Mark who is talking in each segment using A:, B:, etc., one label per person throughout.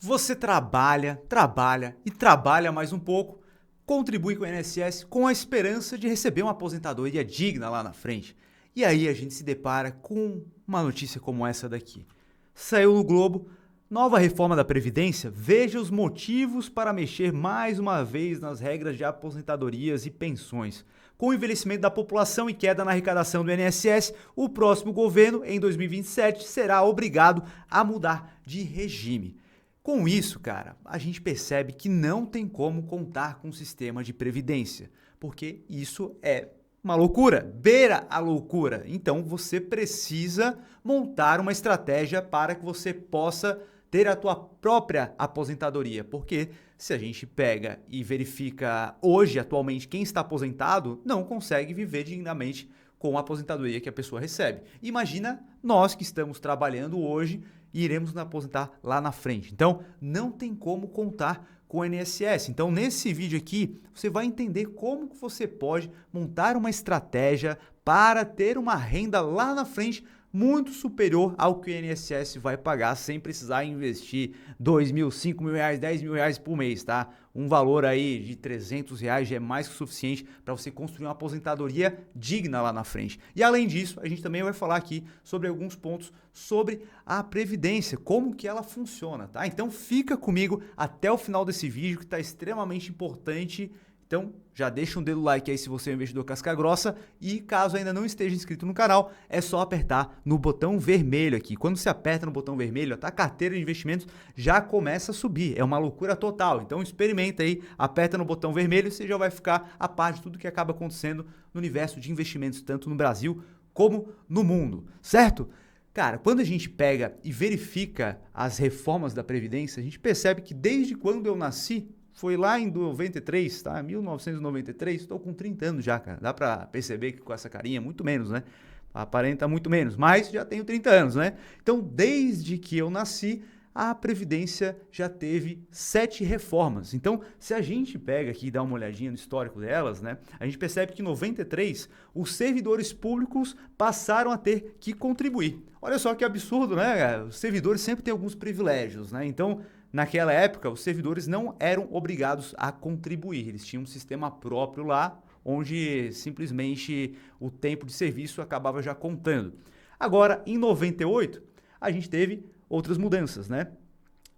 A: Você trabalha, trabalha e trabalha mais um pouco, contribui com o INSS com a esperança de receber uma aposentadoria digna lá na frente. E aí a gente se depara com uma notícia como essa daqui. Saiu no Globo, nova reforma da Previdência, veja os motivos para mexer mais uma vez nas regras de aposentadorias e pensões. Com o envelhecimento da população e queda na arrecadação do INSS, o próximo governo, em 2027, será obrigado a mudar de regime. Com isso, cara, a gente percebe que não tem como contar com um sistema de previdência, porque isso é uma loucura, beira a loucura. Então você precisa montar uma estratégia para que você possa ter a tua própria aposentadoria, porque se a gente pega e verifica hoje, atualmente, quem está aposentado não consegue viver dignamente com a aposentadoria que a pessoa recebe. Imagina nós que estamos trabalhando hoje e iremos nos aposentar lá na frente. Então, não tem como contar com o INSS. Então, nesse vídeo aqui, você vai entender como que você pode montar uma estratégia para ter uma renda lá na frente muito superior ao que o INSS vai pagar sem precisar investir R$ 2.000, R$ 5.000, R$ 10.000 por mês, tá? Um valor aí de R$ 300 já é mais que o suficiente para você construir uma aposentadoria digna lá na frente. E além disso, a gente também vai falar aqui sobre alguns pontos sobre a Previdência, como que ela funciona, tá? Então fica comigo até o final desse vídeo que está extremamente importante. Então, já deixa um dedo like aí se você é um investidor casca grossa e caso ainda não esteja inscrito no canal, é só apertar no botão vermelho aqui. Quando você aperta no botão vermelho, a carteira de investimentos já começa a subir. É uma loucura total. Então, experimenta aí, aperta no botão vermelho e você já vai ficar a par de tudo que acaba acontecendo no universo de investimentos, tanto no Brasil como no mundo, certo? Cara, quando a gente pega e verifica as reformas da Previdência, a gente percebe que desde quando eu nasci, foi lá em 93, tá? 1993, estou com 30 anos já, cara. Dá pra perceber que com essa carinha, muito menos, né? Aparenta muito menos, mas já tenho 30 anos, né? Então, desde que eu nasci, a Previdência já teve 7 reformas. Então, se a gente pega aqui e dá uma olhadinha no histórico delas, né? A gente percebe que em 93, os servidores públicos passaram a ter que contribuir. Olha só que absurdo, né? Os servidores sempre têm alguns privilégios, né? Então, naquela época, os servidores não eram obrigados a contribuir, eles tinham um sistema próprio lá, onde simplesmente o tempo de serviço acabava já contando. Agora, em 98, a gente teve outras mudanças, né?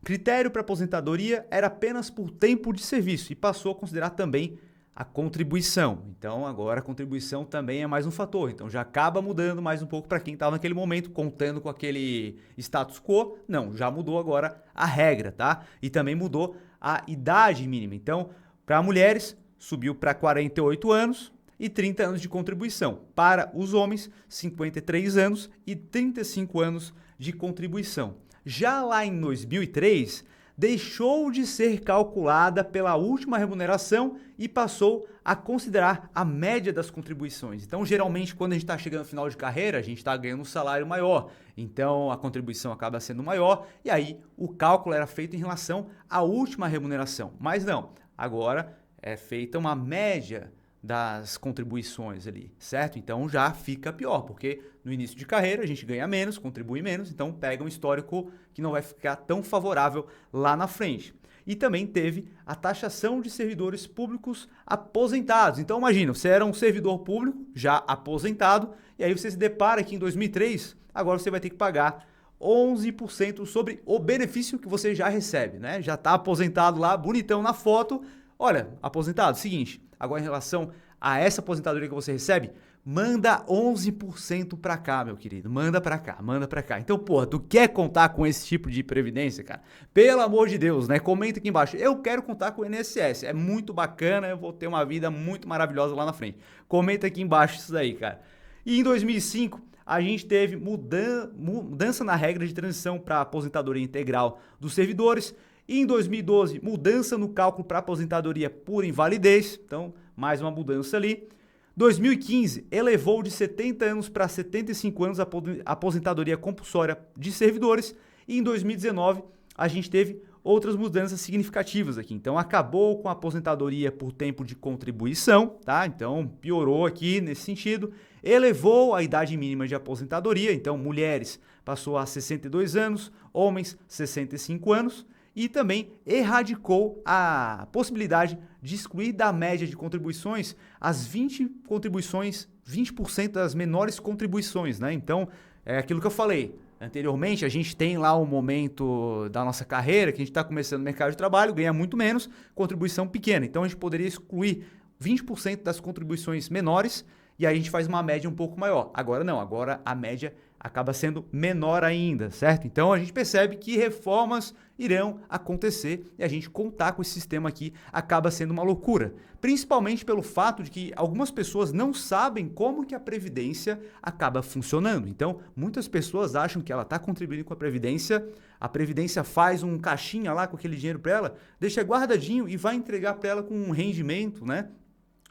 A: Critério para aposentadoria era apenas por tempo de serviço e passou a considerar também a contribuição. Então, agora a contribuição também é mais um fator. Então, já acaba mudando mais um pouco para quem estava naquele momento, contando com aquele status quo. Não, já mudou agora a regra, tá? E também mudou a idade mínima. Então, para mulheres, subiu para 48 anos e 30 anos de contribuição. Para os homens, 53 anos e 35 anos de contribuição. Já lá em 2003, deixou de ser calculada pela última remuneração e passou a considerar a média das contribuições. Então, geralmente, quando a gente está chegando no final de carreira, a gente está ganhando um salário maior. Então, a contribuição acaba sendo maior e aí o cálculo era feito em relação à última remuneração. Mas não, agora é feita uma média das contribuições ali, certo? Então já fica pior, porque no início de carreira a gente ganha menos, contribui menos, então pega um histórico que não vai ficar tão favorável lá na frente. E também teve a taxação de servidores públicos aposentados. Então imagina, você era um servidor público já aposentado e aí você se depara que em 2003, agora você vai ter que pagar 11% sobre o benefício que você já recebe, né? Já está aposentado lá, bonitão na foto. Olha, aposentado, seguinte, agora em relação a essa aposentadoria que você recebe, manda 11% para cá, meu querido. Manda para cá, manda para cá. Então, porra, tu quer contar com esse tipo de previdência, cara? Pelo amor de Deus, né? Comenta aqui embaixo. Eu quero contar com o INSS. É muito bacana, eu vou ter uma vida muito maravilhosa lá na frente. Comenta aqui embaixo isso daí, cara. E em 2005, a gente teve mudança na regra de transição para aposentadoria integral dos servidores. E em 2012, mudança no cálculo para aposentadoria por invalidez, então mais uma mudança ali. 2015, elevou de 70 anos para 75 anos a aposentadoria compulsória de servidores. E em 2019, a gente teve outras mudanças significativas aqui. Então, acabou com a aposentadoria por tempo de contribuição, tá? Então, piorou aqui nesse sentido. Elevou a idade mínima de aposentadoria. Então, mulheres passou a 62 anos, homens 65 anos. e também erradicou a possibilidade de excluir da média de contribuições as 20 contribuições, 20% das menores contribuições, né? Então, é aquilo que eu falei anteriormente, a gente tem lá um momento da nossa carreira que a gente está começando no mercado de trabalho, ganha muito menos, contribuição pequena. Então, a gente poderia excluir 20% das contribuições menores e aí a gente faz uma média um pouco maior. Agora não, agora a média acaba sendo menor ainda, certo? Então a gente percebe que reformas irão acontecer e a gente contar com esse sistema aqui acaba sendo uma loucura. Principalmente pelo fato de que algumas pessoas não sabem como que a Previdência acaba funcionando. Então muitas pessoas acham que ela está contribuindo com a Previdência faz um caixinha lá com aquele dinheiro para ela, deixa guardadinho e vai entregar para ela com um rendimento, né?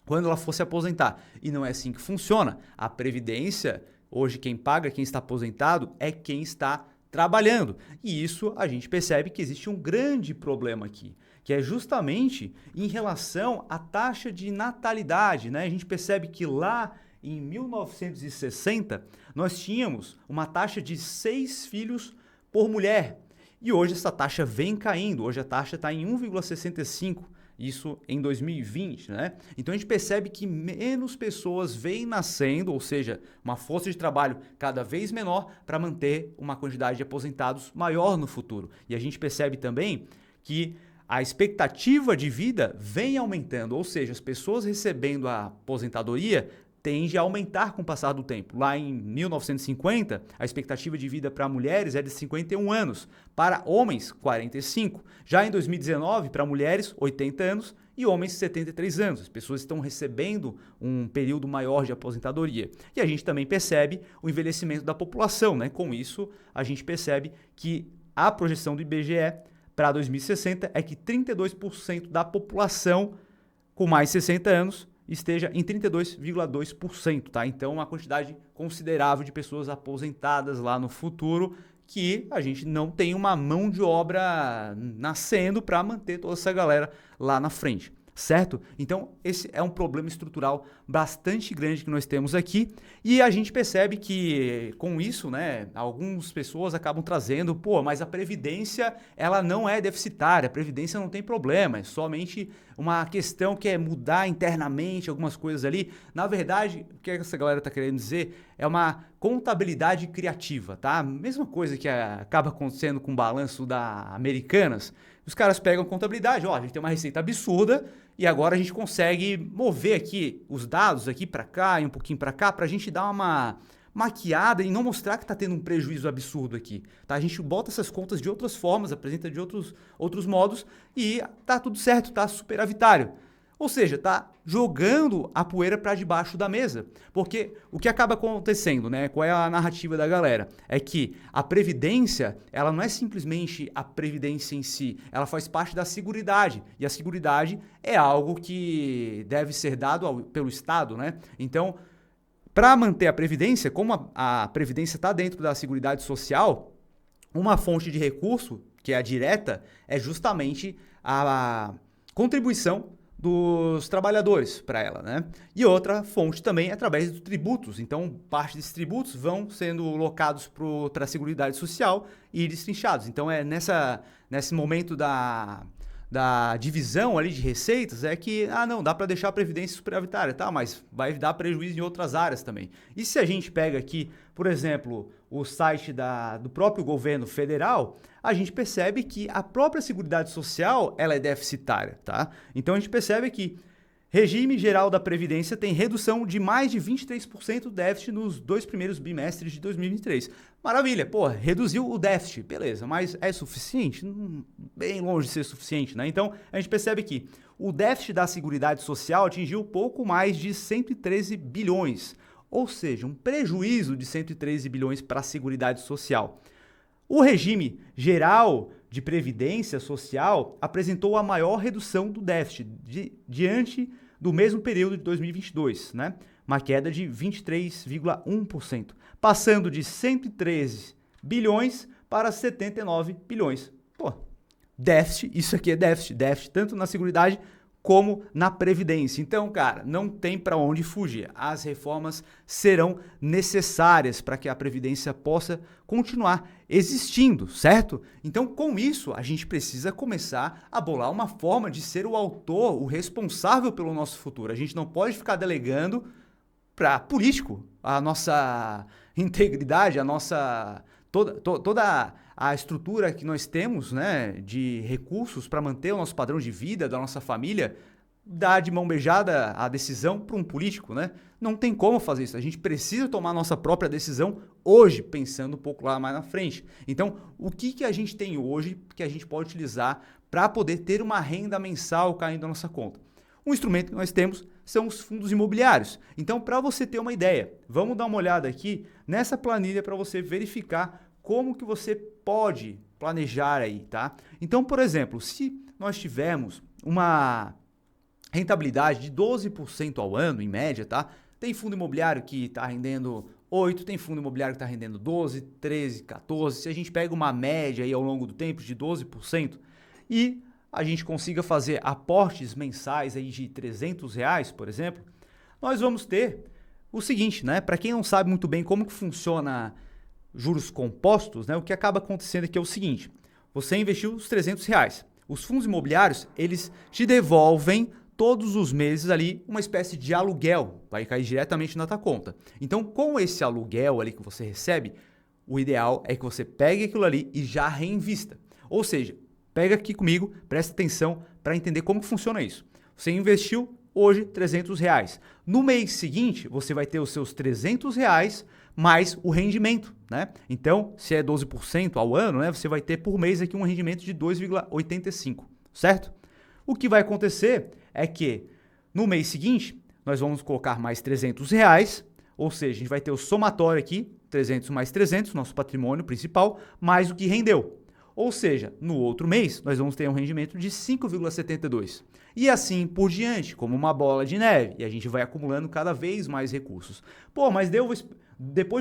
A: Quando ela for se aposentar. E não é assim que funciona. A Previdência, hoje quem paga, quem está aposentado, é quem está trabalhando. E isso a gente percebe que existe um grande problema aqui, que é justamente em relação à taxa de natalidade, né? A gente percebe que lá em 1960 nós tínhamos uma taxa de 6 filhos por mulher. E hoje essa taxa vem caindo. Hoje a taxa está em 1,65. Isso em 2020, né? Então a gente percebe que menos pessoas vêm nascendo, ou seja, uma força de trabalho cada vez menor para manter uma quantidade de aposentados maior no futuro. E a gente percebe também que a expectativa de vida vem aumentando, ou seja, as pessoas recebendo a aposentadoria tende a aumentar com o passar do tempo. Lá em 1950, a expectativa de vida para mulheres é de 51 anos, para homens, 45. Já em 2019, para mulheres, 80 anos e homens, 73 anos. As pessoas estão recebendo um período maior de aposentadoria. E a gente também percebe o envelhecimento da população, né? Com isso, a gente percebe que a projeção do IBGE para 2060 é que 32% da população com mais de 60 anos esteja em 32,2%, tá? Então, uma quantidade considerável de pessoas aposentadas lá no futuro que a gente não tem uma mão de obra nascendo para manter toda essa galera lá na frente, certo? Então, esse é um problema estrutural bastante grande que nós temos aqui e a gente percebe que com isso, né, algumas pessoas acabam trazendo, pô, mas a Previdência, ela não é deficitária, a Previdência não tem problema, é somente uma questão que é mudar internamente algumas coisas ali. Na verdade, o que essa galera está querendo dizer é uma contabilidade criativa, tá? Mesma coisa que acaba acontecendo com o balanço da Americanas. Os caras pegam contabilidade, ó, a gente tem uma receita absurda e agora a gente consegue mover aqui os dados aqui para cá e um pouquinho para cá para a gente dar uma maquiada e não mostrar que está tendo um prejuízo absurdo aqui, tá? A gente bota essas contas de outras formas, apresenta de outros modos e tá tudo certo, tá superavitário. Ou seja, tá jogando a poeira para debaixo da mesa. Porque o que acaba acontecendo, né? Qual é a narrativa da galera? É que a Previdência, ela não é simplesmente a Previdência em si, ela faz parte da Seguridade. E a Seguridade é algo que deve ser dado pelo Estado, né? Então, para manter a Previdência, como a Previdência está dentro da Seguridade Social, uma fonte de recurso, que é a direta, é justamente a contribuição dos trabalhadores para ela, né? E outra fonte também é através dos tributos. Então, parte desses tributos vão sendo locados para a Seguridade Social e destrinchados. Então, é nesse momento da divisão ali de receitas é que, não, dá para deixar a Previdência superavitária, tá? Mas vai dar prejuízo em outras áreas também. E se a gente pega aqui, por exemplo, o site do próprio governo federal, a gente percebe que a própria Seguridade Social, ela é deficitária, tá? Então a gente percebe que regime geral da Previdência tem redução de mais de 23% do déficit nos 2 primeiros bimestres de 2023. Maravilha, pô, reduziu o déficit, beleza, mas é suficiente? Bem longe de ser suficiente, né? Então, a gente percebe que o déficit da Seguridade Social atingiu pouco mais de 113 bilhões, ou seja, um prejuízo de 113 bilhões para a Seguridade Social. O regime geral de previdência social apresentou a maior redução do déficit diante do mesmo período de 2022, né? Uma queda de 23,1%, passando de 113 bilhões para 79 bilhões. Pô, déficit, isso aqui é déficit tanto na Seguridade como na Previdência. Então, cara, não tem para onde fugir. As reformas serão necessárias para que a Previdência possa continuar existindo, certo? Então, com isso, a gente precisa começar a bolar uma forma de ser o autor, o responsável pelo nosso futuro. A gente não pode ficar delegando para político a nossa integridade, a nossa toda a estrutura que nós temos, né, de recursos para manter o nosso padrão de vida da nossa família, dar de mão beijada a decisão para um político, né? Não tem como fazer isso. A gente precisa tomar a nossa própria decisão hoje, pensando um pouco lá mais na frente. Então, o que a gente tem hoje que a gente pode utilizar para poder ter uma renda mensal caindo na nossa conta? Um instrumento que nós temos são os fundos imobiliários. Então, para você ter uma ideia, vamos dar uma olhada aqui nessa planilha para você verificar como que você pode planejar aí, tá? Então, por exemplo, se nós tivermos uma rentabilidade de 12% ao ano, em média, tá? Tem fundo imobiliário que está rendendo 8%, tem fundo imobiliário que está rendendo 12%, 13%, 14%. Se a gente pega uma média aí ao longo do tempo de 12% e a gente consiga fazer aportes mensais aí de R$300, por exemplo, nós vamos ter o seguinte, né? Para quem não sabe muito bem como que funciona juros compostos, né? O que acaba acontecendo aqui é o seguinte: você investiu os R$300. Os fundos imobiliários, eles te devolvem todos os meses ali uma espécie de aluguel, vai cair diretamente na tua conta. Então, com esse aluguel ali que você recebe, o ideal é que você pegue aquilo ali e já reinvista. Ou seja, pega aqui comigo, presta atenção para entender como que funciona isso. Você investiu hoje R$300. No mês seguinte, você vai ter os seus R$300 mais o rendimento, né? Então, se é 12% ao ano, né, você vai ter por mês aqui um rendimento de 2,85, certo? O que vai acontecer é que no mês seguinte, nós vamos colocar mais R$300, ou seja, a gente vai ter o somatório aqui, 300 mais 300, nosso patrimônio principal, mais o que rendeu. Ou seja, no outro mês, nós vamos ter um rendimento de 5,72. E assim por diante, como uma bola de neve. E a gente vai acumulando cada vez mais recursos. Pô, mas depois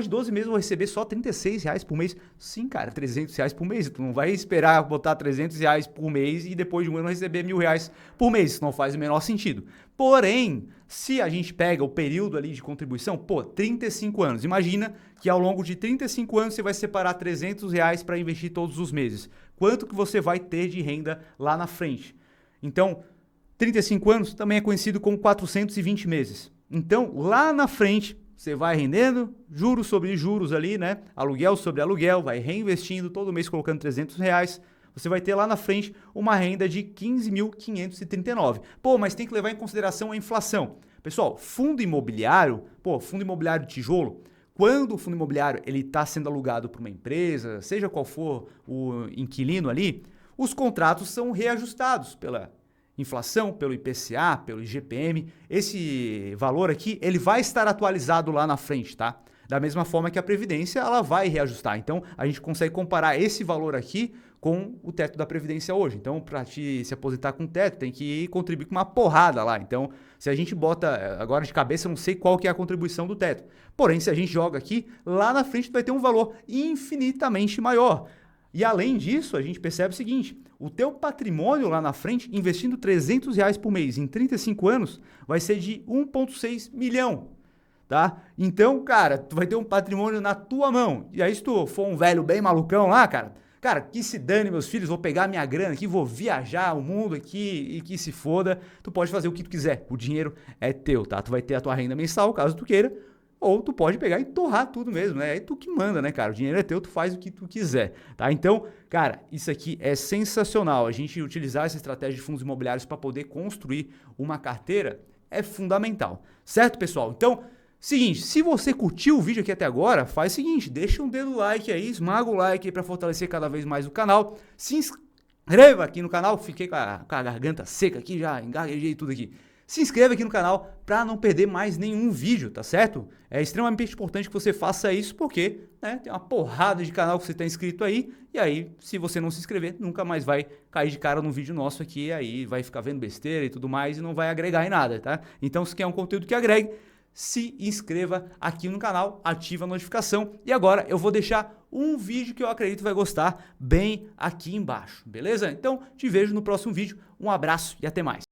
A: de 12 meses eu vou receber só R$36 por mês. Sim, cara, R$300 por mês. Tu não vai esperar botar R$300 por mês e depois de um ano receber R$1.000 por mês. Isso não faz o menor sentido. Porém, se a gente pega o período ali de contribuição, 35 anos. Imagina que ao longo de 35 anos você vai separar R$300 para investir todos os meses. Quanto que você vai ter de renda lá na frente? Então, 35 anos também é conhecido como 420 meses. Então, lá na frente, você vai rendendo juros sobre juros ali, né? Aluguel sobre aluguel, vai reinvestindo todo mês colocando R$300. Você vai ter lá na frente uma renda de 15.539. Pô, mas tem que levar em consideração a inflação. Pessoal, fundo imobiliário, fundo imobiliário de tijolo, quando o fundo imobiliário ele está sendo alugado para uma empresa, seja qual for o inquilino ali, os contratos são reajustados pela inflação, pelo IPCA, pelo IGPM. Esse valor aqui, ele vai estar atualizado lá na frente, tá? Da mesma forma que a Previdência, ela vai reajustar. Então, a gente consegue comparar esse valor aqui com o teto da Previdência hoje. Então, para se aposentar com teto, tem que contribuir com uma porrada lá. Então, se a gente bota, agora de cabeça, eu não sei qual que é a contribuição do teto. Porém, se a gente joga aqui, lá na frente vai ter um valor infinitamente maior. E além disso, a gente percebe o seguinte: o teu patrimônio lá na frente, investindo R$300 por mês em 35 anos, vai ser de 1,6 milhão. Tá? Então, cara, tu vai ter um patrimônio na tua mão. E aí, se tu for um velho bem malucão lá, cara, que se dane meus filhos, vou pegar minha grana aqui, vou viajar o mundo aqui e que se foda, tu pode fazer o que tu quiser. O dinheiro é teu, tá? Tu vai ter a tua renda mensal, caso tu queira, ou tu pode pegar e torrar tudo mesmo, né? É tu que manda, né, cara? O dinheiro é teu, tu faz o que tu quiser, tá? Então, cara, isso aqui é sensacional. A gente utilizar essa estratégia de fundos imobiliários para poder construir uma carteira é fundamental, certo, pessoal? Então, seguinte, se você curtiu o vídeo aqui até agora, faz o seguinte, deixa um dedo like aí, esmaga o like aí para fortalecer cada vez mais o canal. Se inscreva aqui no canal, fiquei com a garganta seca aqui, já engaguejei tudo aqui. Se inscreva aqui no canal para não perder mais nenhum vídeo, tá certo? É extremamente importante que você faça isso porque, né, tem uma porrada de canal que você está inscrito aí, e aí, se você não se inscrever, nunca mais vai cair de cara num vídeo nosso aqui, aí vai ficar vendo besteira e tudo mais e não vai agregar em nada, tá? Então, se quer um conteúdo que agregue, se inscreva aqui no canal, ativa a notificação. E agora eu vou deixar um vídeo que eu acredito vai gostar bem aqui embaixo, beleza? Então, te vejo no próximo vídeo. Um abraço e até mais.